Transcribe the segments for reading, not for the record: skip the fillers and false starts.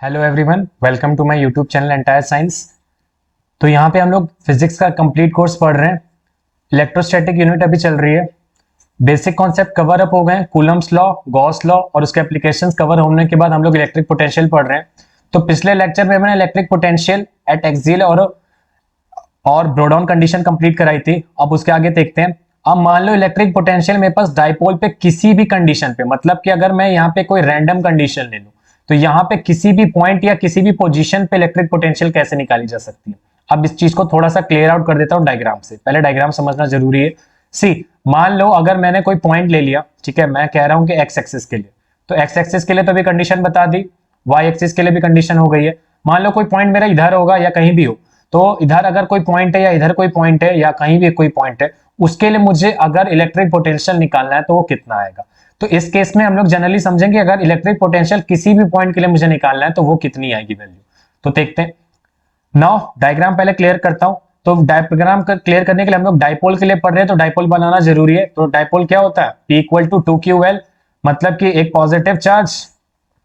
Hello everyone, welcome to my YouTube channel entire science. तो यहाँ पे हम लोग फिजिक्स का कंप्लीट कोर्स पढ़ रहे हैं। इलेक्ट्रोस्टैटिक यूनिट अभी चल रही है। बेसिक कॉन्सेप्ट कवर अप हो गए हैं, कूलम्स लॉ, गॉस लॉ और उसके एप्लीकेशंस कवर होने के बाद हम लोग इलेक्ट्रिक पोटेंशियल पढ़ रहे हैं। तो पिछले लेक्चर में मैंने इलेक्ट्रिक पोटेंशियल एट एक्सियल और ब्रोडाउन कंडीशन कंप्लीट कराई थी। अब उसके आगे देखते हैं। अब मान लो इलेक्ट्रिक पोटेंशियल मेरे पास डाइपोल पे किसी भी कंडीशन पे, मतलब कि अगर मैं यहाँ पे कोई रैंडम कंडीशन ले लूं तो यहाँ पे किसी भी पॉइंट या किसी भी पोजीशन पे इलेक्ट्रिक पोटेंशियल कैसे निकाली जा सकती है। अब इस चीज को थोड़ा सा क्लियर आउट कर देता हूँ डायग्राम से। पहले डायग्राम समझना जरूरी है। सी, मान लो अगर मैंने कोई पॉइंट ले लिया, ठीक है, मैं कह रहा हूं कि एक्स एक्सिस के लिए, तो एक्स एक्सिस के लिए तो भी कंडीशन बता दी, वाई एक्सिस के लिए भी कंडीशन हो गई है। मान लो कोई पॉइंट मेरा इधर होगा या कहीं भी हो, तो इधर अगर कोई पॉइंट है या इधर कोई पॉइंट है या कहीं भी कोई पॉइंट है, उसके लिए मुझे अगर इलेक्ट्रिक पोटेंशियल निकालना है तो वो कितना आएगा। तो इस केस में हम लोग जनरली समझेंगे अगर इलेक्ट्रिक पोटेंशियल किसी भी पॉइंट के लिए मुझे निकालना है तो वो कितनी आएगी वैल्यू। तो देखते हैं। नाउ डायग्राम पहले क्लियर करता हूं। तो डायग्राम क्लियर करने के लिए हम लोग डाइपोल के लिए पढ़ रहे हैं, तो डाइपोल बनाना जरूरी है। तो डाइपोल क्या होता है? P इक्वल टू 2ql, मतलब कि एक पॉजिटिव चार्ज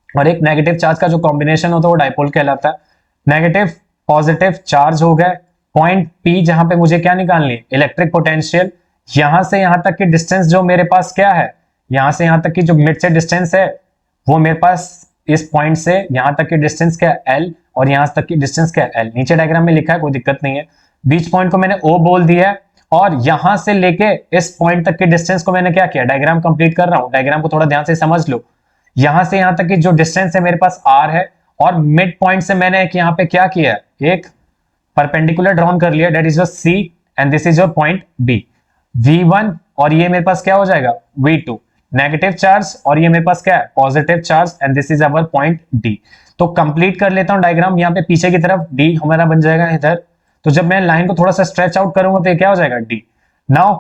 और एक नेगेटिव चार्ज का जो कॉम्बिनेशन होता है वो डाइपोल कहलाता है। नेगेटिव पॉजिटिव चार्ज हो गए, पॉइंट P जहां पे मुझे क्या निकालनी है? Electric potential. यहां से यहां तक की डिस्टेंस जो मेरे पास क्या है, यहां से यहां तक की जो मिड से डिस्टेंस है वो मेरे पास इस पॉइंट से यहां तक की डिस्टेंस क्या है? L, और यहां तक की डिस्टेंस क्या है? L। नीचे डायग्राम में लिखा है, कोई दिक्कत नहीं है। बीच पॉइंट को मैंने O बोल दिया है और यहां से लेके इस पॉइंट तक के डिस्टेंस को मैंने क्या किया? डायग्राम कंप्लीट कर रहा हूं। डायग्राम को थोड़ा ध्यान से समझ लो। यहां से यहां तक की जो डिस्टेंस है मेरे पास R है, और मिड पॉइंट से मैंने एक यहाँ पे क्या किया है? एक परपेंडिकुलर ड्रॉन कर लिया, that is your C and this is your point B। V1 और ये मेरे पास क्या हो जाएगा? V2। नेगेटिव चार्ज और ये मेरे पास क्या है? Positive charge and this is our point D। तो कंप्लीट कर लेता हूं डायग्राम। यहाँ पे पीछे की तरफ D हमारा बन जाएगा इधर। तो जब मैं लाइन को थोड़ा सा स्ट्रेच आउट करूंगा तो ये क्या हो जाएगा? D। नाउ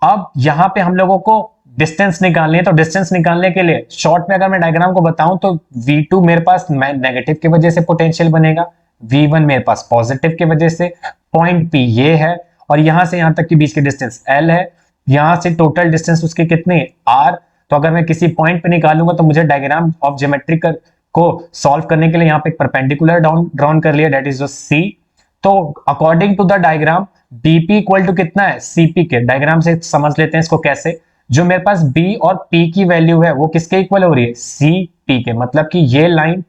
अब यहाँ पे हम लोगों को डिस्टेंस निकालनी है। तो डिस्टेंस निकालने के लिए शॉर्ट में अगर मैं डायग्राम को बताऊं तो V2 मेरे पास नेगेटिव की वजह से पोटेंशियल बनेगा, V1 मेरे पास पॉजिटिव की वजह से, पॉइंट P ये है और यहां से यहां तक के बीच की डिस्टेंस L है, यहां से टोटल डिस्टेंस उसके कितने? R। तो अगर मैं किसी पॉइंट पे निकालूंगा तो मुझे डायग्राम ऑफ ज्योमेट्री को सॉल्व करने के लिए यहाँ पे एक परपेंडिकुलर ड्रॉन कर लिया, दैट इज C। तो according to the diagram BP equal to कितना है? CP के। डायग्राम से समझ लेते हैं इसको कैसे। जो मेरे पास B और P की वैल्यू है वो किसके इक्वल हो रही है? CP के। मतलब कि ये लाइन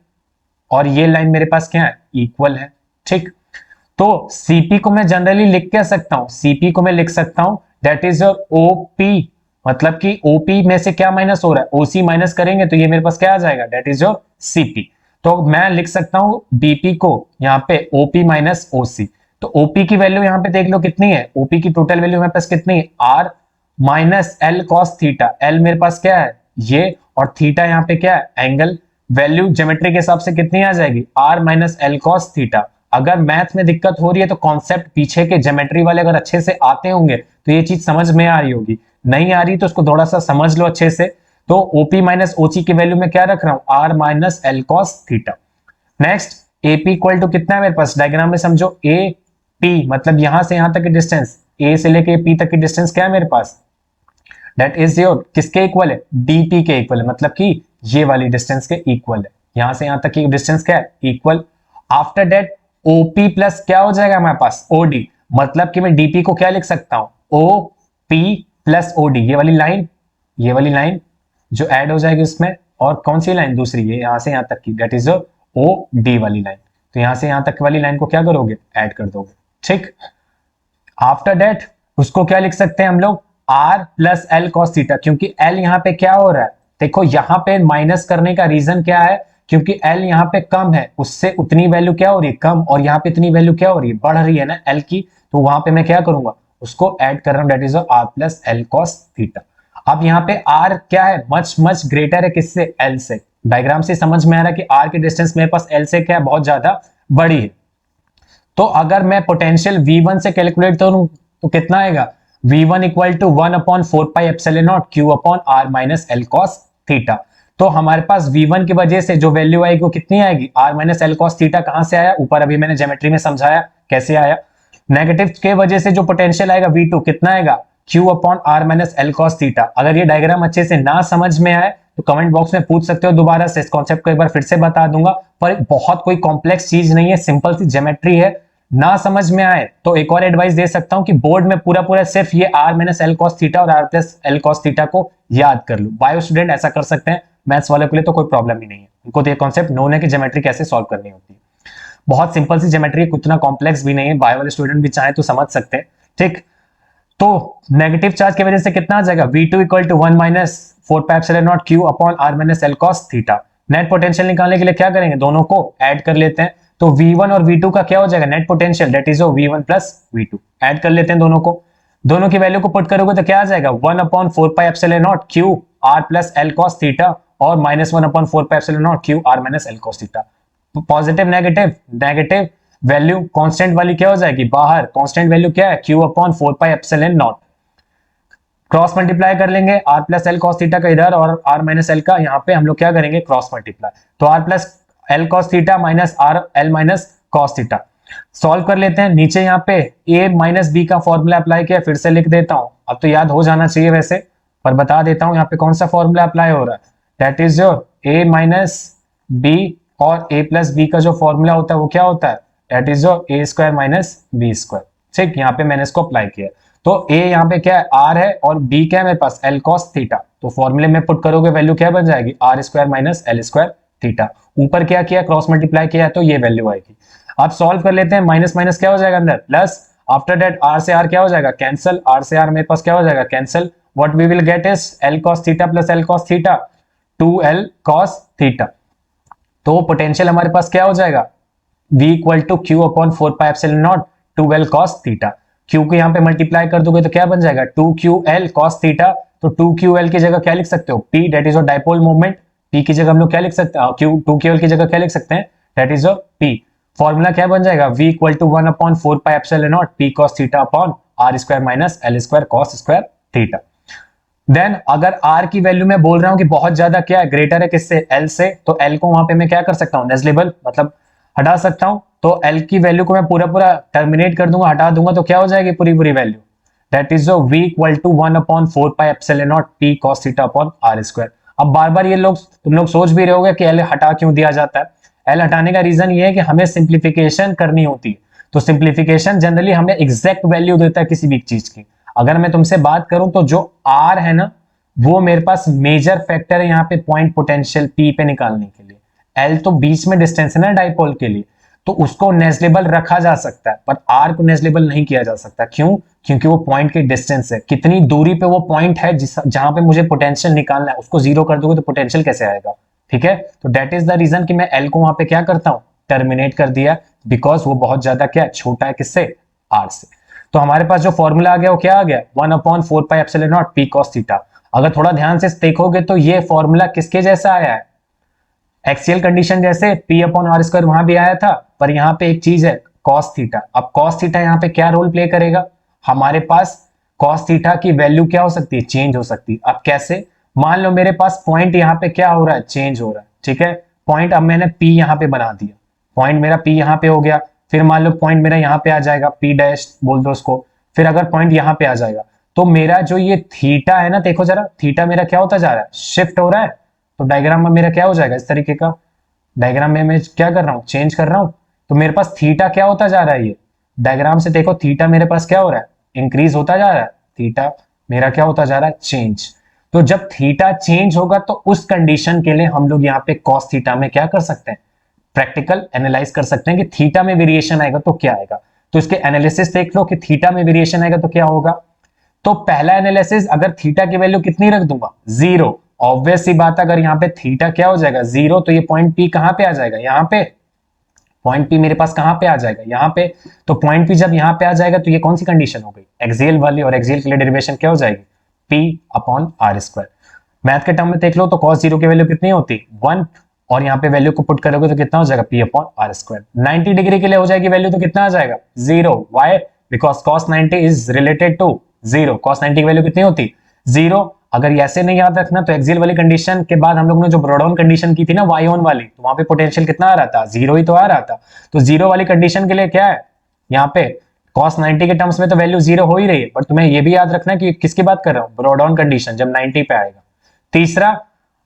और ये लाइन मेरे पास क्या है? इक्वल है। ठीक। तो CP को मैं जनरली लिख क्या सकता हूं? CP को मैं लिख सकता हूं दैट इज योर OP। मतलब कि OP में से क्या माइनस हो रहा है? OC माइनस करेंगे तो ये मेरे पास क्या आ जाएगा? That is your CP। तो मैं लिख सकता हूं BP को यहाँ पे OP माइनस OC। तो OP की वैल्यू यहाँ पे देख लो कितनी है? OP की टोटल वैल्यू मेरे पास कितनी है? R minus L cos theta. L मेरे पास क्या है? ये, और थीटा यहाँ पे क्या है? एंगल। वैल्यू ज्योमेट्री के हिसाब से कितनी आ जाएगी? R minus L cos theta. अगर मैथ में दिक्कत हो रही है तो कॉन्सेप्ट पीछे के ज्योमेट्री वाले अगर अच्छे से आते होंगे तो ये चीज समझ में आ रही होगी। नहीं आ रही तो उसको थोड़ा सा समझ लो अच्छे से। तो OP माइनस OC की वैल्यू में क्या रख रहा हूं? R minus L cos theta. Next AP equal to कितना है मेरे पास? डायग्राम में समझो AP, मतलब यहां से यहां तक की डिस्टेंस, A से लेके P तक की डिस्टेंस क्या है मेरे पास? दैट इज योर किसके इक्वल है? DP के इक्वल है। मतलब कि ये वाली डिस्टेंस के इक्वल है। यहां से यहां तक की डिस्टेंस क्या है? Equal. After that OP plus क्या हो जाएगा हमारे पास? OD। मतलब कि मैं DP को क्या लिख सकता हूं? OP plus OD। ये वाली लाइन जो ऐड हो जाएगी उसमें, और कौन सी लाइन? दूसरी, ये यहां से यहां तक की, दैट इज OD वाली लाइन। तो यहां से यहां तक वाली लाइन को क्या करोगे? ऐड कर दोगे। ठीक। आफ्टर दैट उसको क्या लिख सकते हैं हम लोग? R plus L cos theta. क्योंकि L यहाँ पे क्या हो रहा है? देखो यहाँ पे माइनस करने का रीजन क्या है? क्योंकि L यहाँ पे कम है, उससे उतनी वैल्यू क्या हो रही है? कम। और यहाँ पे इतनी वैल्यू क्या हो रही है? बढ़ रही है ना L की। तो वहां पे मैं क्या करूंगा? उसको ऐड कर रहा हूं, that is R plus L cos theta. अब यहाँ पे R क्या है? मच मच ग्रेटर है किससे? L से। डायग्राम से समझ में आ रहा है कि R की डिस्टेंस मेरे पास L से क्या है? बहुत ज्यादा बड़ी है। तो अगर मैं पोटेंशियल V1 से कैलकुलेट करूं तो कितना आएगा? V1 equal to 1/4 pi epsilon not Q upon R minus L cos theta. तो हमारे पास V1 की वजह से जो वैल्यू आएगी वो कितनी आएगी? R minus L cos theta. कहां से आया? ऊपर अभी मैंने ज्योमेट्री में समझाया कैसे आया। नेगेटिव के वजह से जो पोटेंशियल आएगा V2 कितना आएगा? Q upon R minus L cos theta. अगर ये डायग्राम अच्छे से ना समझ में आए तो कमेंट बॉक्स में पूछ सकते हो दोबारा से, इस कॉन्सेप्ट को एक बार फिर से बता दूंगा, पर बहुत कोई कॉम्प्लेक्स चीज नहीं है, सिंपल सी ज्योमेट्री है। ना समझ में आए तो एक और एडवाइस दे सकता हूं कि बोर्ड में पूरा पूरा सिर्फ ये r minus L cos theta और r plus l cos theta को याद कर लो। बायो स्टूडेंट ऐसा कर सकते हैं, मैथ्स वाले के लिए तो कोई प्रॉब्लम ही नहीं है, उनको तो ये कॉन्सेप्ट नोन है कि ज्योमेट्री कैसे सॉल्व करनी होती है। बहुत सिंपल सी ज्योमेट्री है, उतना कॉम्प्लेक्स भी नहीं है, बायो वाले स्टूडेंट भी चाहे तो समझ सकते हैं। ठीक, तो नेगेटिव चार्ज की वजह से कितना आ जाएगा, v2 equal to 1 minus 4 pi epsilon not q upon r minus L cos theta. Net potential निकालने के लिए क्या करेंगे, दोनों को ऐड कर लेते हैं, तो v1 और v2 का क्या हो जाएगा, net potential, that is v1 plus v2। Add कर लेते हैं दोनों को, दोनों की वैल्यू को पुट करोगे तो क्या आ जाएगा, 1 upon 4 pi epsilon not q r plus l cos theta और minus 1 upon 4 pi epsilon not q r minus L cos theta. Positive negative, negative value constant वाली क्या हो जाएगी बाहर, कांस्टेंट वैल्यू क्या है, q upon 4 pi epsilon not. Cross multiply कर लेंगे r plus l cos theta का इधर और r माइनस एल का यहाँ पे हम लोग क्या करेंगे, क्रॉस मल्टीप्लाई, तो r plus l cos theta minus r L minus cos theta. Solve कर लेते हैं, नीचे यहाँ पे a माइनस बी का फॉर्मूला अप्लाई किया, फिर से लिख देता हूं, अब तो याद हो जाना चाहिए वैसे, पर बता देता हूं यहाँ पे कौन सा फॉर्मूला अप्लाई हो रहा है, that is your a minus b और a प्लस बी का जो फॉर्मूला होता है वो क्या होता है, that is your a square minus b square. ठीक, यहाँ पे मैंने इसको अप्लाई किया, तो a यहाँ पे क्या है r है और b क्या है मेरे पास, l cos थीटा, तो फॉर्मूले में पुट करोगे वैल्यू क्या बन जाएगी, r square minus L square theta. ऊपर क्या किया, क्रॉस मल्टीप्लाई किया है तो ये वैल्यू आएगी। अब सॉल्व कर लेते हैं, माइनस माइनस क्या हो जाएगा अंदर प्लस, आफ्टर दैट r से r क्या हो जाएगा कैंसिल, r से r मेरे पास क्या हो जाएगा cancel, what we will get is l cos theta plus l cos theta 2l cos theta. तो पोटेंशियल हमारे पास क्या हो जाएगा, v equal to q upon 4 pi epsilon naught 2l cos theta. q को यहाँ पे मल्टीप्लाई कर दोगे तो क्या बन जाएगा 2ql cos थीटा, तो 2ql की जगह क्या लिख सकते हो p, that is your dipole moment, p की जगह हम लोग क्या लिख सकते हैं, q 2ql की जगह क्या लिख सकते हैं, that is your p। Formula क्या बन जाएगा, v equal to 1 upon 4 pi epsilon naught p cos theta upon r square minus l square cos square theta. Then अगर r की वैल्यू मैं बोल रहा हूं कि बहुत ज्यादा क्या है, ग्रेटर है किससे, l से, तो l को वहां पे मैं क्या कर सकता हूं, नेग्लिजिबल मतलब हटा सकता हूं, तो l की वैल्यू को मैं पूरा पूरा टर्मिनेट कर दूंगा, हटा दूंगा, तो क्या हो जाएगी पूरी पूरी value, that is v equal to 1 upon 4 pi epsilon naught p cos theta upon r square. अब बार बार ये लोग तुम लोग सोच भी रहे होगे कि l हटा क्यों दिया जाता है, l हटाने का रीजन ये है कि हमें सिंप्लीफिकेशन करनी होती है, तो सिंप्लीफिकेशन जनरली हमें एग्जैक्ट वैल्यू देता है किसी भी चीज की। अगर मैं तुमसे बात करूं तो जो r है ना, वो मेरे पास मेजर फैक्टर है यहाँ पे पॉइंट पोटेंशियल p पे निकालने के लिए, l तो बीच में डिस्टेंस है ना डाइपोल के लिए, तो उसको नेग्लिजिबल रखा जा सकता है, पर r को नेग्लिजिबल नहीं किया जा सकता, क्यों, क्योंकि वो पॉइंट की डिस्टेंस है, कितनी दूरी पे वो पॉइंट है जहां पे मुझे पोटेंशियल निकालना है, उसको जीरो कर दोगे तो पोटेंशियल कैसे आएगा। ठीक है, तो दैट इज द रीजन कि मैं l को वहां पे क्या करता हूं, टर्मिनेट कर दिया, बिकॉज वो बहुत ज्यादा क्या छोटा है किससे, r से। तो हमारे पास जो फॉर्मूला आ गया वो क्या आ गया, 1 upon 4 pi epsilon naught p cos theta. अगर थोड़ा ध्यान से देखोगे तो ये फॉर्मूला किसके जैसा आया है, एक्सियल कंडीशन जैसे, p अपॉन आर स्क्वायर वहां भी आया था, पर यहाँ पे एक चीज है cos थीटा। अब cos थीटा यहाँ पे क्या रोल प्ले करेगा, हमारे पास cos थीटा की वैल्यू क्या हो सकती है, चेंज हो सकती है। अब कैसे, मान लो मेरे पास पॉइंट यहाँ पे क्या हो रहा है, चेंज हो रहा है, ठीक है, पॉइंट अब मैंने p यहाँ पे बना दिया, पॉइंट मेरा p यहाँ पे हो गया, फिर मान लो पॉइंट मेरा यहाँ पे आ जाएगा, p डैश बोल दो उसको, फिर अगर पॉइंट यहाँ पे आ जाएगा, तो मेरा जो ये थीटा है ना, देखो जरा थीटा मेरा क्या होता जा रहा है, शिफ्ट हो रहा है, तो डायग्राम में मेरा क्या हो जाएगा, इस तरीके का डायग्राम में मैं क्या कर रहा हूँ, चेंज कर रहा हूँ, तो मेरे पास थीटा क्या होता जा रहा है, ये डायग्राम से देखो थीटा मेरे पास क्या हो रहा है, इंक्रीज होता जा रहा है, थीटा मेरा क्या होता जा रहा है, चेंज। तो जब थीटा चेंज होगा तो उस कंडीशन के लिए हम लोग यहाँ पे कॉस थीटा में क्या कर सकते हैं, प्रैक्टिकल एनालाइज कर सकते हैं कि थीटा में वेरिएशन आएगा तो क्या आएगा। तो इसके एनालिसिस देख लो कि थीटा में वेरिएशन आएगा तो क्या होगा। तो पहला एनालिसिस, अगर थीटा की वैल्यू कितनी रख दूंगा, जीरो, ऑब्वियस सी बात, अगर यहाँ पे थीटा क्या हो जाएगा जीरो, तो ये पॉइंट पी कहां पे आ जाएगा, यहाँ पे पॉइंट पी मेरे पास कहां पे आ जाएगा, यहाँ पे, तो पॉइंट पी जब यहाँ पे आ जाएगा तो ये कौन सी कंडीशन हो गई, एक्सियल वाली, और एक्सियल के लिए डेरिवेशन क्या हो जाएगी, p upon r square. Math के टर्म में देख लो तो cos जीरो की वैल्यू कितनी होती, 1, और यहाँ पे वैल्यू को पुट करोगे तो कितना हो जाएगा, p upon r square. 90 degree के लिए हो जाएगी वैल्यू तो कितना आ जाएगा, zero, why, because cos 90 is related to zero, cos 90 की वैल्यू कितनी होती, जीरो। अगर ऐसे नहीं याद रखना तो एक्सियल वाली कंडीशन के बाद हम लोग ने जो ब्रॉड कंडीशन की थी ना वाई ऑन वाली, तो वहां पे पोटेंशियल कितना आ रहा था, जीरो ही तो आ रहा था। तो जीरो वाली कंडीशन के लिए क्या है, यहाँ पे cos 90 के टर्म्स में तो वैल्यू जीरो हो ही रही है, पर तुम्हें ये भी याद रखना कि किसकी बात कर रहा हूँ, ब्रॉड ऑन कंडीशन जब 90 पे आएगा। तीसरा,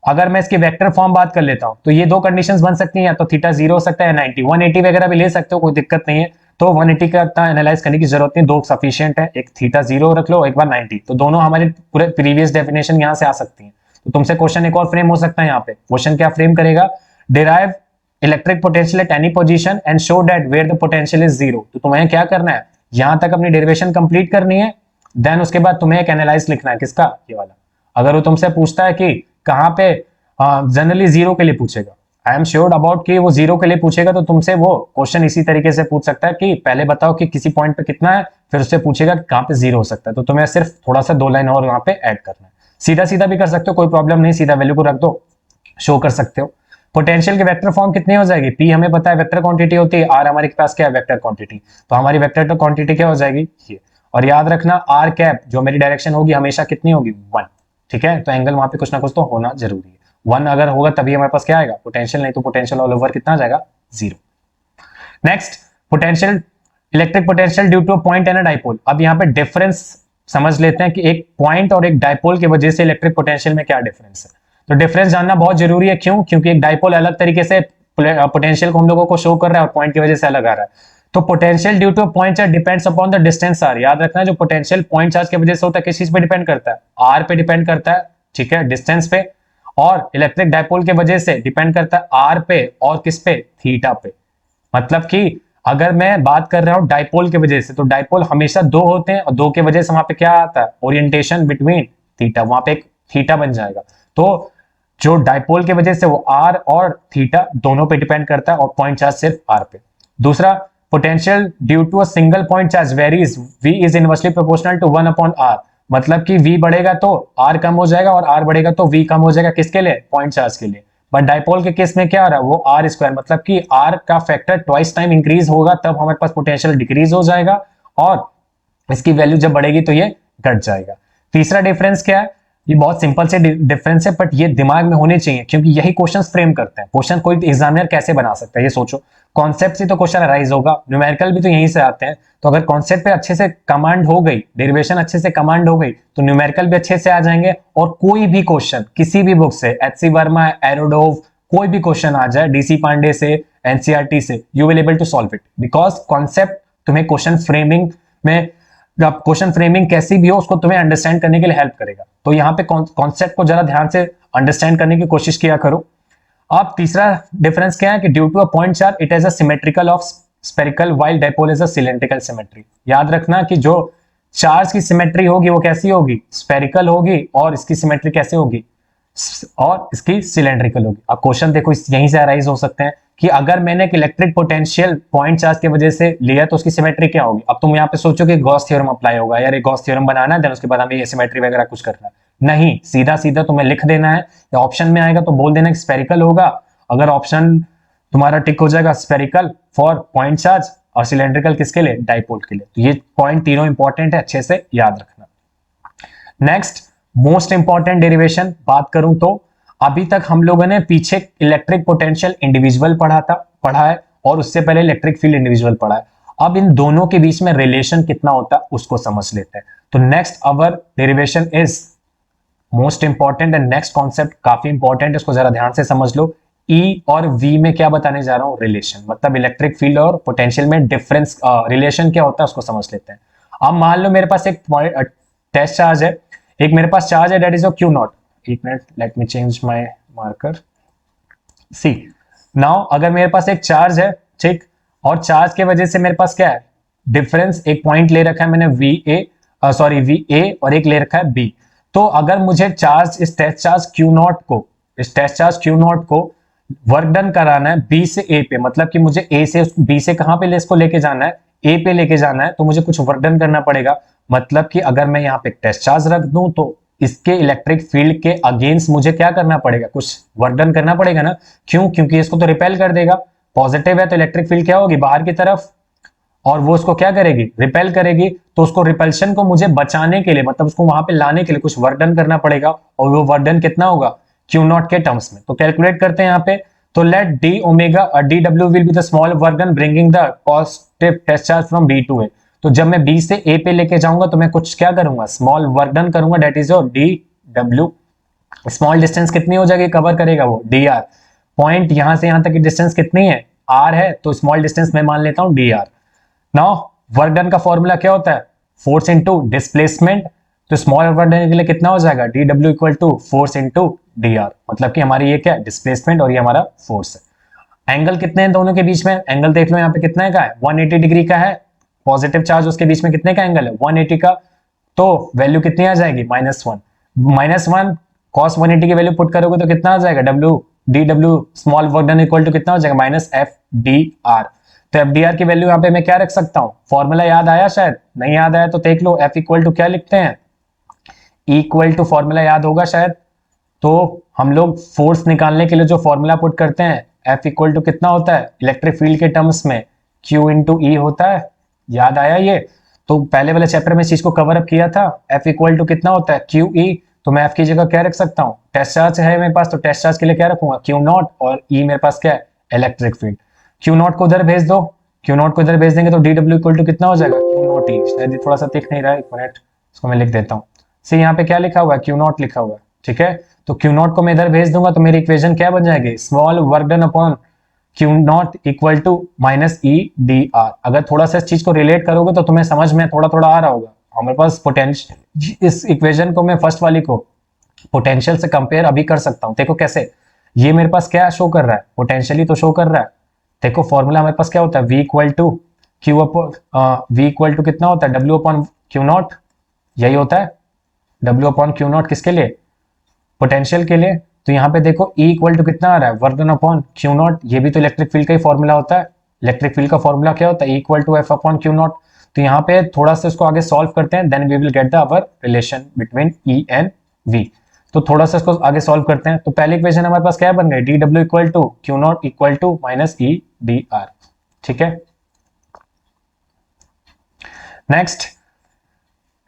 अगर मैं इसकी वेक्टर फॉर्म बात कर लेता हूं तो ये दो कंडीशंस बन सकती हैं, या तो थीटा 0 हो सकता है, 90 180 वगैरह भी ले सकते हो, कोई दिक्कत नहीं है। तो 180 का इतना एनालाइज करने की जरूरत नहीं, दो सफिशियंट है, एक थीटा 0 रख लो, एक बार 90, तो दोनों हमारे पूरे प्रीवियस डेफिनेशन यहां से आ सकती है। तो तुमसे क्वेश्चन एक और फ्रेम हो सकता है यहाँ पे। क्वेश्चन क्या फ्रेम करेगा, derive electric potential at any position and show that where the potential is 0। तो तुम्हें क्या करना है, यहां तक अपनी डेरिवेशन कंप्लीट करनी है, देन उसके बाद तुम्हें एक एनालाइज लिखना है, किसका, ये वाला। अगर वो तुमसे पूछता है कि कहां पे, जनरली 0 के लिए पूछेगा, आई एम श्योर अबाउट कि वो 0 के लिए पूछेगा, तो तुमसे वो क्वेश्चन इसी तरीके से पूछ सकता है कि पहले बताओ कि किसी पॉइंट पे कितना है, फिर उससे पूछेगा कि कहां पे 0 हो सकता है। तो तुम्हें सिर्फ थोड़ा सा 2 लाइन और वहां पे ऐड करना है। सीधा सीधा भी कर सकते हो, कोई प्रॉब्लम नहीं, सीधा वैल्यू को रख दो, शो कर सकते हो। पोटेंशियल की वेक्टर फॉर्म कितनी हो जाएगी, पी हमें पता है वेक्टर क्वांटिटी होती है, आर हमारे पास क्या है, वेक्टर क्वांटिटी, तो हमारी वेक्टर क्वांटिटी क्या हो जाएगी, ये। और याद रखना आर कैप जो मेरी डायरेक्शन होगी हमेशा कितनी होगी, 1, ठीक है। तो एंगल वहां पे कुछ ना कुछ तो होना जरूरी है, 1 अगर होगा तभी हमारे पास क्या आएगा, पोटेंशियल, नहीं तो पोटेंशियल ऑल ओवर कितना आ जाएगा, 0। Next, potential, electric potential due to a point and a dipole. अब यहाँ पे डिफरेंस समझ लेते हैं कि एक पॉइंट और एक डाइपोल की वजह से इलेक्ट्रिक पोटेंशियल में क्या डिफरेंस है। तो डिफरेंस जानना बहुत जरूरी है, क्यों, क्योंकि एक डाइपोल अलग तरीके से पोटेंशियल को हम लोगों को शो कर रहा है और पॉइंट की वजह से अलग आ रहा है। तो potential due to point charge depends upon the distance r. याद रखना जो पोटेंशियल पॉइंट चार्ज की वजह से होता है किस चीज पे डिपेंड करता है, आर पे डिपेंड करता है, ठीक है, डिस्टेंस पे। और इलेक्ट्रिक डाइपोल की वजह से डिपेंड करता है आर पे और किस पे, थीटा पे। मतलब कि अगर मैं बात कर रहा हूं डाइपोल की वजह से, तो डाइपोल हमेशा 2 होते हैं और 2 की वजह से वहां पे क्या आता है, ओरिएंटेशन बिटवीन थीटा, वहां पे एक थीटा बन जाएगा। तो जो डाइपोल की वजह से वो आर और थीटा दोनों पे डिपेंड करता है और पॉइंट चार्ज सिर्फ आर पे। दूसरा, potential due to a single point charge varies, v is inversely proportional to 1 upon r। मतलब कि v बढ़ेगा तो r कम हो जाएगा और r बढ़ेगा तो v कम हो जाएगा, किसके लिए, पॉइंट चार्ज के लिए। बट डाइपोल के केस में क्या आ रहा है, वो r स्क्वायर, मतलब कि r का फैक्टर ट्वाइस टाइम इंक्रीज होगा, तब हमारे पास पोटेंशियल डिक्रीज हो जाएगा, और इसकी वैल्यू जब बढ़ेगी तो ये घट जाएगा। तीसरा डिफरेंस क्या है, ये बहुत सिंपल से डिफरेंस है, बट ये दिमाग में होने चाहिए, क्योंकि यही क्वेश्चंस फ्रेम करते हैं। क्वेश्चन कोई एग्जामिनर कैसे बना सकता है, ये सोचो। कॉन्सेप्ट से तो क्वेश्चन अराइज होगा, न्यूमेरिकल भी तो यहीं से आते हैं। तो अगर कॉन्सेप्ट पे अच्छे से कमांड हो गई, डेरिवेशन अच्छे से कमांड हो गई, तो न्यूमेरिकल भी अच्छे से आ जाएंगे। और कोई भी क्वेश्चन किसी भी बुक से, एच सी वर्मा, एरोडोव, कोई भी क्वेश्चन आ जाए, डीसी पांडे से, एनसीईआरटी से, you will able to solve it, because concept तुम्हें क्वेश्चन फ्रेमिंग में, क्वेश्चन फ्रेमिंग कैसी भी हो उसको तुम्हें अंडरस्टैंड करने के लिए हेल्प करेगा। तो यहाँ पे कॉन्सेप्ट को जरा ध्यान से अंडरस्टैंड करने की कोशिश किया करो। अब तीसरा डिफरेंस क्या है कि due to a point charge it is a symmetrical of spherical while dipole is a cylindrical symmetry. याद रखना कि जो चार्ज की सिमेट्री होगी वो कैसी होगी, स्फेरिकल होगी, और इसकी सिमेट्री कैसे होगी, और इसकी सिलेंड्रिकल होगी। अब क्वेश्चन देखो यहीं से अराइज हो सकते हैं कि अगर मैंने एक इलेक्ट्रिक पोटेंशियल पॉइंट चार्ज की वजह से लिया तो उसकी सिमेट्री क्या होगी। अब तुम यहाँ पे सोचो कि गॉस थ्योरम अप्लाई होगा, यार ये गॉस थ्योरम बनाना है, देन उसके बाद हमें ये सिमेट्री वगैरह कुछ करना है, नहीं, सीधा सीधा तुम्हें लिख देना है, या ऑप्शन में आएगा तो बोल देना स्फेरिकल होगा। अगर ऑप्शन तुम्हारा टिक हो जाएगा स्फेरिकल फॉर पॉइंट चार्ज, और सिलेंड्रिकल किसके लिए, डाइपोल के लिए। तो ये पॉइंट तीनों इंपॉर्टेंट है, अच्छे से याद रखना। नेक्स्ट, मोस्ट इंपॉर्टेंट डेरिवेशन बात करूं तो अभी तक हम लोगों ने पीछे इलेक्ट्रिक पोटेंशियल इंडिविजुअल पढ़ा है, और उससे पहले इलेक्ट्रिक फील्ड इंडिविजुअल पढ़ा है। अब इन दोनों के बीच में रिलेशन कितना होता है उसको समझ लेते हैं। तो next our derivation is most important, and next concept काफी इंपॉर्टेंट है, इसको जरा ध्यान से समझ लो। E और V में क्या बताने जा रहा हूं, रिलेशन, मतलब इलेक्ट्रिक फील्ड और पोटेंशियल में डिफरेंस, रिलेशन क्या होता है उसको समझ लेते हैं। अब मान लो मेरे पास एक टेस्ट चार्ज है, एक मेरे पास चार्ज है दैट इज क्यू नॉट। एक minute, let me change my marker. See now, अगर मेरे पास एक चार्ज है, ठीक, और चार्ज के वजह से मेरे पास क्या है, डिफरेंस, एक पॉइंट ले रखा है मैंने वी ए और एक ले रखा है बी। तो अगर मुझे चार्ज, इस टेस्ट चार्ज क्यू नॉट को वर्क डन कराना है बी से ए पे, मतलब कि मुझे ए से बी से कहां पे इसको लेके जाना है, ए पे लेके जाना है, तो मुझे कुछ वर्क डन करना पड़ेगा। मतलब कि अगर मैं यहाँ पे टेस्ट चार्ज रख दूं तो इसके इलेक्ट्रिक फील्ड के अगेंस्ट मुझे क्या करना पड़ेगा, कुछ वर्क डन करना पड़ेगा ना। क्यों, क्योंकि इसको तो रिपेल कर देगा, पॉजिटिव है तो इलेक्ट्रिक फील्ड क्या होगी, बाहर की तरफ, और वो उसको क्या करेगी, रिपेल करेगी। तो उसको रिपल्शन को मुझे बचाने के लिए, मतलब उसको वहां पे लाने के लिए कुछ वर्क डन करना पड़ेगा, और वो वर्क डन कितना होगा, क्यू नॉट के टर्म्स में। तो कैलकुलेट करते हैं यहाँ पे। तो लेट डी ओमेगा डी डब्ल्यू will be the small work done bringing the positive test charge from b to a. तो जब मैं बी से ए पे लेके जाऊंगा तो मैं कुछ क्या करूंगा, स्मॉल वर्क डन करूंगा, that is your D W small distance कितनी हो जाएगी, कवर करेगा वो डी आर। पॉइंट यहां से यहां तक की डिस्टेंस कितनी है, आर है, तो स्मॉल डिस्टेंस मैं मान लेता हूं D R. Now work done का फॉर्मूला क्या होता है, फोर्स इंटू डिस्प्लेसमेंट। तो स्मॉल वर्क डन के लिए कितना हो जाएगा, D W equal to force into D R, मतलब कि हमारी ये क्या है, डिस्प्लेसमेंट, और ये हमारा फोर्स है। एंगल कितने हैं दोनों के बीच में, एंगल देख लो यहाँ पे कितना का है, 180 डिग्री का है। पॉजिटिव चार्ज उसके बीच में कितने का एंगल है, 180 का। तो वैल्यू कितनी आ जाएगी, -1। -1 cos 180 की वैल्यू पुट करोगे तो कितना आ जाएगा, W D W small work done equal to कितना हो जाएगा, माइनस एफ डी आर। तो एफ डी आर की वैल्यू यहाँ पे मैं क्या रख सकता हूँ, फॉर्मूला याद आया, शायद नहीं याद आया तो देख लो, एफ इक्वल टू क्या लिखते हैं, इक्वल टू फॉर्मूला याद होगा शायद। तो हम लोग फोर्स निकालने के लिए जो फॉर्मूला पुट करते हैं, एफ इक्वल टू कितना होता है इलेक्ट्रिक फील्ड के टर्म्स में, क्यू इंटू ई होता है, याद आया ये। तो पहले वाले चैप्टर में इस चीज को कवर अप किया था, एफ इक्वल टू कितना होता है, क्यू ई। तो मैं एफ की जगह क्या रख सकता हूँ, टेस्ट चार्ज है मेरे पास, तो टेस्ट चार्ज के लिए क्या रखूंगा, क्यू नॉट, और ई मेरे पास क्या है, इलेक्ट्रिक फील्ड। क्यू नॉट को उधर भेज दो, क्यू नॉट को इधर भेज देंगे तो डी डब्ल्यू इक्वल टू कितना हो जाएगा, क्यू नॉट ई। शायद थोड़ा सा दिख नहीं रहा है, एक मिनट इसको मैं लिख देता हूँ। सी यहाँ पे क्या लिखा हुआ है, क्यू नॉट लिखा हुआ है, ठीक है। तो क्यू नॉट को मैं इधर भेज दूंगा तो मेरी इक्वेशन क्या बन जाएगी, small work done upon Q naught equal to minus E D R. अगर थोड़ा सा इस चीज को रिलेट करोगे तो तुम्हें समझ में थोड़ा थोड़ा आ रहा होगा। हमारे पास पोटेंशियल, इस इक्वेशन को मैं फर्स्ट वाली को पोटेंशियल से कंपेयर अभी कर सकता हूं। देखो कैसे, ये मेरे पास क्या शो कर रहा है, पोटेंशियली तो शो कर रहा है। देखो फॉर्मूला हमारे पास क्या होता है, v equal to Q upon v equal to कितना होता है, w अपॉन क्यू नॉट, यही होता है। w अपॉन क्यू नॉट किसके लिए, पोटेंशियल के लिए। तो यहाँ पे देखो E इक्वल टू कितना आ रहा है, work done upon Q not, ये भी तो इलेक्ट्रिक फील्ड का ही फॉर्मूला होता है। इलेक्ट्रिक फील्ड का फॉर्मूला क्या होता है, E equal to F upon Q naught. तो यहाँ पे थोड़ा सा इसको आगे सॉल्व करते हैं, then we will get the our relation between E and V। तो थोड़ा सा इसको आगे सॉल्व करते हैं। तो पहली इक्वेशन हमारे पास क्या बन गई, D W equal to Q naught equal to minus E D R, ठीक है। Next,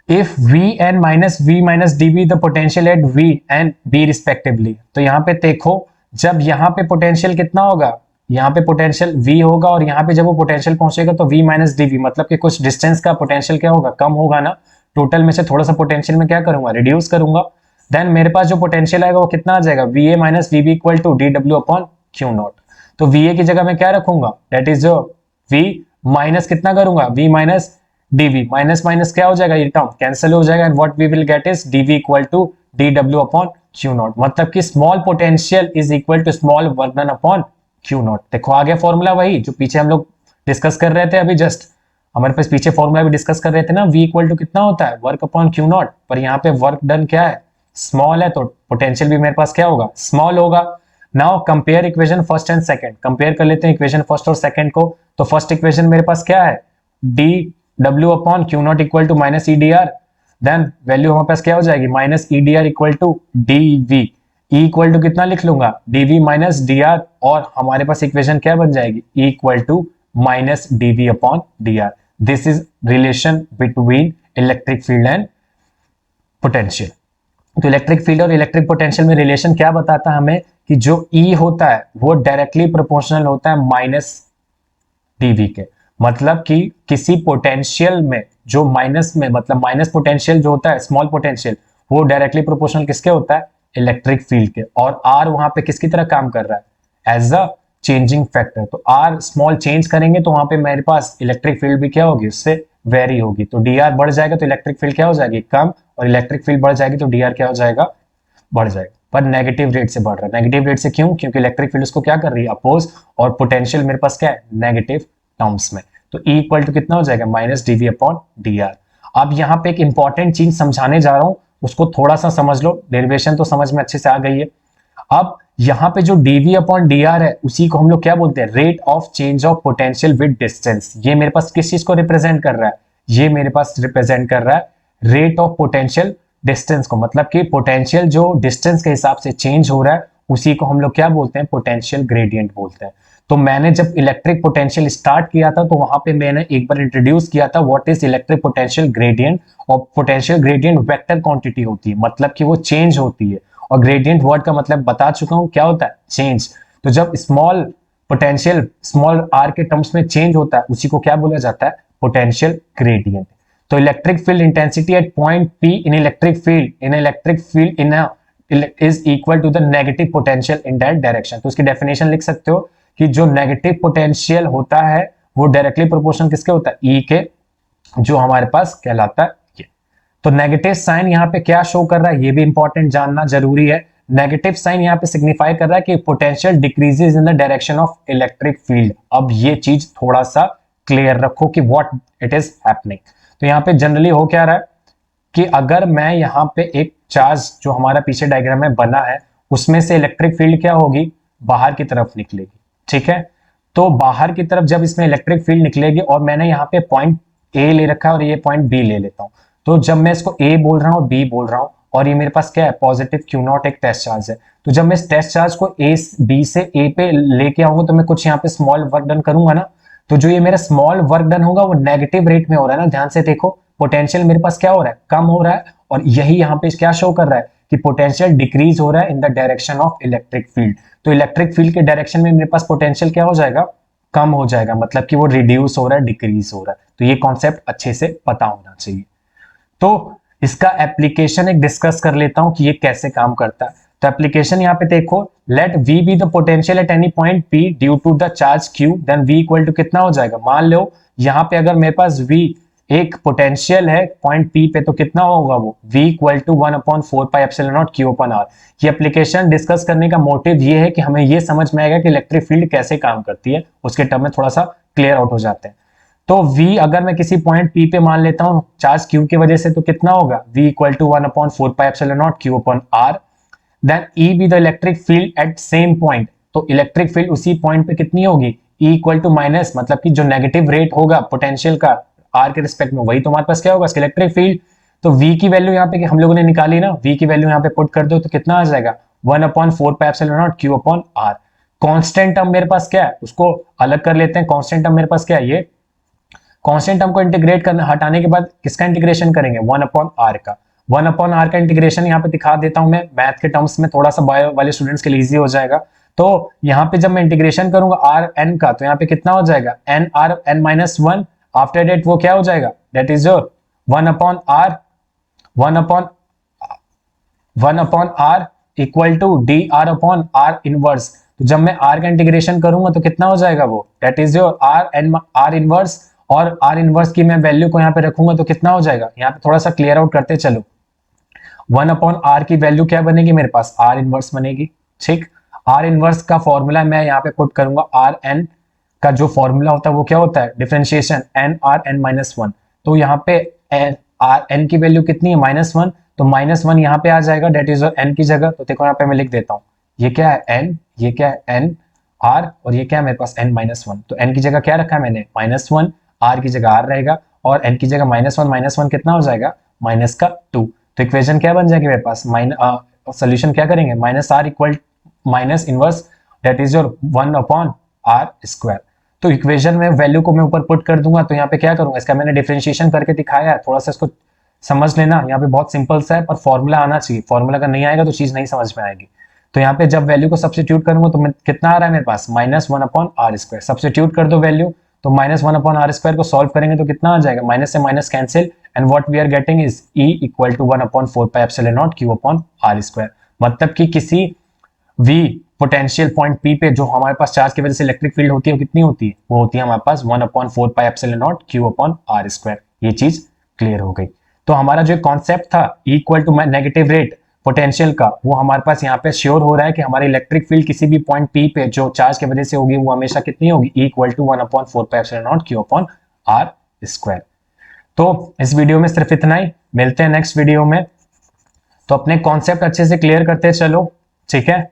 if Vn minus V minus dV the potential at V and B respectively। तो यहाँ पे देखो, जब यहाँ पे पोटेंशियल कितना होगा, यहाँ पे पोटेंशियल V होगा, और यहाँ पे जब वो पोटेंशियल पहुंचेगा तो V माइनस डीवी, मतलब कि कुछ डिस्टेंस का पोटेंशियल क्या होगा, कम होगा ना। टोटल में से थोड़ा सा पोटेंशियल में क्या करूंगा, रिड्यूस करूंगा। देन मेरे पास जो पोटेंशियल आएगा वो कितना आ जाएगा, VA minus VB equal to D W upon Q naught. तो VA की जगह मैं क्या रखूंगा, दैट इज जो V माइनस कितना करूंगा, V minus dv, minus minus क्या हो जाएगा, ये टर्म कैंसिल हो जाएगा, and what we will get is dv equal to dw upon q naught. मतलब कि small potential is equal to small work done upon q naught. देखो आगे फॉर्मूला वही जो पीछे हम लोग डिस्कस कर रहे थे अभी जस्ट, हमारे पास पीछे फॉर्मूला भी डिस्कस कर रहे थे ना, v इक्वल टू कितना होता है, वर्क अपॉन q नॉट, पर यहाँ पे वर्क डन क्या है, स्मॉल है, तो पोटेंशियल भी मेरे पास क्या होगा, स्मॉल होगा। Now compare equation first and second, compare कर लेते हैं इक्वेशन फर्स्ट और सेकंड को। तो फर्स्ट इक्वेशन मेरे पास क्या है, d W upon Q naught equal to minus E D R, then value हमारे पास क्या हो जाएगी, minus E D R equal to D V. E equal to कितना लिख लूंगा, D V minus D R, और हमारे पास इक्वेशन क्या बन जाएगी, E equal to minus D V upon D R. This is relation between electric field and potential. तो इलेक्ट्रिक फील्ड और इलेक्ट्रिक पोटेंशियल में रिलेशन क्या बताता है हमें, कि जो ई होता है वो डायरेक्टली प्रोपोर्शनल होता है माइनस डीवी के। मतलब कि किसी पोटेंशियल में जो माइनस में, मतलब माइनस पोटेंशियल जो होता है, स्मॉल पोटेंशियल, वो डायरेक्टली प्रोपोर्शनल किसके होता है, इलेक्ट्रिक फील्ड के। और आर वहां पे किसकी तरह काम कर रहा है, एज अ चेंजिंग फैक्टर। तो आर स्मॉल चेंज करेंगे तो वहां पे मेरे पास इलेक्ट्रिक फील्ड भी क्या होगी, उससे वेरी होगी। तो डी आर बढ़ जाएगा तो इलेक्ट्रिक फील्ड क्या हो जाएगी, कम, और इलेक्ट्रिक फील्ड बढ़ जाएगी तो डी आर क्या हो जाएगा, बढ़ जाएगा, पर नेगेटिव रेट से बढ़ रहा है। नेगेटिव रेट से क्यों, क्योंकि इलेक्ट्रिक फील्ड उसको क्या कर रही है, अपोज, और पोटेंशियल मेरे पास क्या है, नेगेटिव टर्म्स में। तो E इक्वल टू कितना हो जाएगा, minus DV upon D R. अब यहाँ पे एक इंपॉर्टेंट चीज समझाने जा रहा हूं, उसको थोड़ा सा समझ लो, डेरिवेशन तो समझ में अच्छे से आ गई है। अब यहाँ पे जो dv अपॉन डी आर है, उसी को हम लोग क्या बोलते हैं, rate of change of potential with distance. ये मेरे पास किस चीज को रिप्रेजेंट कर रहा है, ये मेरे पास रिप्रेजेंट कर रहा है रेट ऑफ पोटेंशियल डिस्टेंस को। मतलब कि पोटेंशियल जो डिस्टेंस के हिसाब से चेंज हो रहा है, उसी को हम लोग क्या बोलते हैं, पोटेंशियल ग्रेडियंट बोलते हैं। तो मैंने जब इलेक्ट्रिक पोटेंशियल स्टार्ट किया था तो वहां पे मैंने एक बार इंट्रोड्यूस किया था what is electric potential gradient. और पोटेंशियल ग्रेडियंट वेक्टर क्वांटिटी होती है, मतलब कि वो चेंज होती है, और ग्रेडियंट वर्ड का मतलब बता चुका हूं क्या होता है, चेंज। तो जब स्मॉल पोटेंशियल स्मॉल आर के टर्म्स में चेंज होता है, उसी को क्या बोला जाता है, पोटेंशियल ग्रेडियंट। तो electric field intensity at point P in electric field in a is equal to the negative potential in that direction. तो उसकी डेफिनेशन लिख सकते हो कि जो नेगेटिव पोटेंशियल होता है वो डायरेक्टली प्रोपोर्शनल किसके होता है, ई के, जो हमारे पास कहलाता है ये। तो नेगेटिव साइन यहाँ पे क्या शो कर रहा है, ये भी इंपॉर्टेंट जानना जरूरी है। नेगेटिव साइन यहाँ पे सिग्निफाई कर रहा है कि potential decreases in the direction of electric field. अब ये चीज थोड़ा सा क्लियर रखो कि व्हाट इट इज हैपनिंग। तो यहाँ पे जनरली हो क्या रहा है कि अगर मैं यहाँ पे एक चार्ज जो हमारा पीछे डायग्राम में बना है उसमें से इलेक्ट्रिक फील्ड क्या होगी, बाहर की तरफ निकलेगी, ठीक है। तो बाहर की तरफ जब इसमें इलेक्ट्रिक फील्ड निकलेगी और मैंने यहाँ पे पॉइंट ए ले रखा है और ये पॉइंट बी ले लेता हूँ, तो जब मैं इसको ए बोल रहा हूँ बी बोल रहा हूँ और ये मेरे पास क्या है, पॉजिटिव क्यू नॉट एक टेस्ट चार्ज है, तो जब मैं इस टेस्ट चार्ज को ए बी से ए पे लेके आऊंगा तो मैं कुछ यहाँ पे स्मॉल वर्क डन करूंगा ना, तो जो ये मेरा स्मॉल वर्क डन होगा वो नेगेटिव रेट में हो रहा है ना। ध्यान से देखो, पोटेंशियल मेरे पास क्या हो रहा है, कम हो रहा है, और यही यहाँ पे क्या शो कर रहा है कि पोटेंशियल डिक्रीज हो रहा है in the direction of electric field. तो इलेक्ट्रिक फील्ड के डायरेक्शन में मेरे पास पोटेंशियल क्या हो जाएगा, कम हो जाएगा, मतलब कि वो रिड्यूस हो रहा है, डिक्रीज हो रहा है। तो ये कॉन्सेप्ट अच्छे से पता होना चाहिए। तो इसका एप्लीकेशन एक डिस्कस कर लेता हूं कि ये कैसे काम करता है। तो एप्लीकेशन यहाँ पे देखो, let v be the potential at any point p due to the charge q, then v equal to कितना हो जाएगा, मान लो यहाँ पे अगर मेरे पास v एक पोटेंशियल है पॉइंट p पे, तो कितना होगा वो v equal to 1/4 pi epsilon not q upon r। ये एप्लीकेशन डिस्कस करने का मोटिव ये है कि हमें ये समझ में आएगा कि इलेक्ट्रिक फील्ड कैसे काम करती है, उसके टर्म में थोड़ा सा क्लियर आउट हो जाते हैं। तो v अगर मैं किसी पॉइंट p पे मान लेता हूं चार्ज q की वजह से, तो कितना होगा, v equal to 1/4 pi epsilon not q upon r। Then E be the electric field at same point, तो इलेक्ट्रिक फील्ड उसी पॉइंट पे कितनी होगी, E इक्वल टू माइनस, मतलब कि जो नेगेटिव रेट होगा पोटेंशियल का R के रिस्पेक्ट में, वही तुम्हारे पास क्या होगा, इलेक्ट्रिक फील्ड। तो V की वैल्यू यहाँ पे हम लोगों ने निकाली ना, V की वैल्यू यहाँ पे पुट कर दो तो कितना आ जाएगा, 1/4 pi epsilon not q upon r। Constant term मेरे पास क्या है, उसको अलग कर लेते हैं। कांस्टेंट टर्म मेरे पास क्या है, ये कांस्टेंट टर्म को इंटीग्रेट करना, हटाने के बाद किसका इंटीग्रेशन करेंगे, 1/r का। 1/r का इंटीग्रेशन यहाँ पे दिखा देता हूं मैं मैथ के टर्म्स में, थोड़ा सा बायो वाले स्टूडेंट्स के लिए इजी हो जाएगा। तो यहाँ पे जब मैं इंटीग्रेशन करूंगा r n का, तो यहाँ पे कितना हो जाएगा, n r n minus 1। After that वो क्या हो जाएगा, that is your 1/r equal to D R upon R inverse. तो जब मैं r का इंटीग्रेशन करूंगा तो कितना हो जाएगा वो, that is your r inverse, और r इनवर्स की मैं वैल्यू को यहाँ पे रखूंगा तो कितना हो जाएगा, यहाँ पे थोड़ा सा क्लियर आउट करते चलो। 1/r की वैल्यू क्या बनेगी मेरे पास, r इनवर्स बनेगी, ठीक। r इनवर्स का फॉर्मूला मैं यहाँ पे पुट करूंगा, rn का जो फॉर्मूला होता है वो क्या होता है, differentiation n r n minus 1। तो यहाँ पे n की वैल्यू कितनी है, -1, तो -1 यहाँ पे आ जाएगा, डेट इज n की जगह। तो देखो यहाँ पे मैं लिख देता हूँ, ये क्या है n, ये क्या है n r, और ये क्या है मेरे पास n-1। तो n की जगह क्या रखा है मैंने, -1, r की जगह r रहेगा, और n की जगह -1 कितना हो जाएगा, -2। तो इक्वेशन क्या बन जाएगी मेरे पास, सोल्यूशन क्या करेंगे, -r equal minus inverse, that is your 1/r²। तो इक्वेशन में वैल्यू को मैं ऊपर पुट कर दूंगा, तो यहाँ पे क्या करूंगा, इसका मैंने डिफरेंशिएशन करके दिखाया है, थोड़ा सा इसको समझ लेना। यहाँ पे बहुत सिंपल सा है, पर फॉर्मूला आना चाहिए, फॉर्मूला अगर नहीं आएगा तो चीज नहीं समझ में आएगी। तो यहाँ पे जब वैल्यू को सब्स्टिट्यूट करूंगा तो कितना आ रहा है मेरे पास, -1/r²। सब्स्टिट्यूट कर दो वैल्यू, तो -1/r² को सॉल्व करेंगे तो कितना आ जाएगा, माइनस से minus cancel, and what we are getting is E equal to 1/4 pi epsilon not q upon r²। मतलब कि किसी v पोटेंशियल पॉइंट p पे जो हमारे पास चार्ज की वजह से इलेक्ट्रिक फील्ड होती है वो कितनी होती है, वो होती है हमारे पास 1/4 pi epsilon not q upon r²। ये चीज क्लियर हो गई। तो हमारा जो कॉन्सेप्ट था E equal to negative rate potential का, वो हमारे पास यहाँ पे श्योर हो रहा है कि हमारी इलेक्ट्रिक फील्ड किसी भी पॉइंट P पे जो चार्ज की वजह से होगी वो हमेशा कितनी होगी, E equal to 1/4 pi epsilon not q upon r²। तो इस वीडियो में सिर्फ इतना ही, मिलते हैं नेक्स्ट वीडियो में। तो अपने कॉन्सेप्ट अच्छे से क्लियर करते चलो, ठीक है।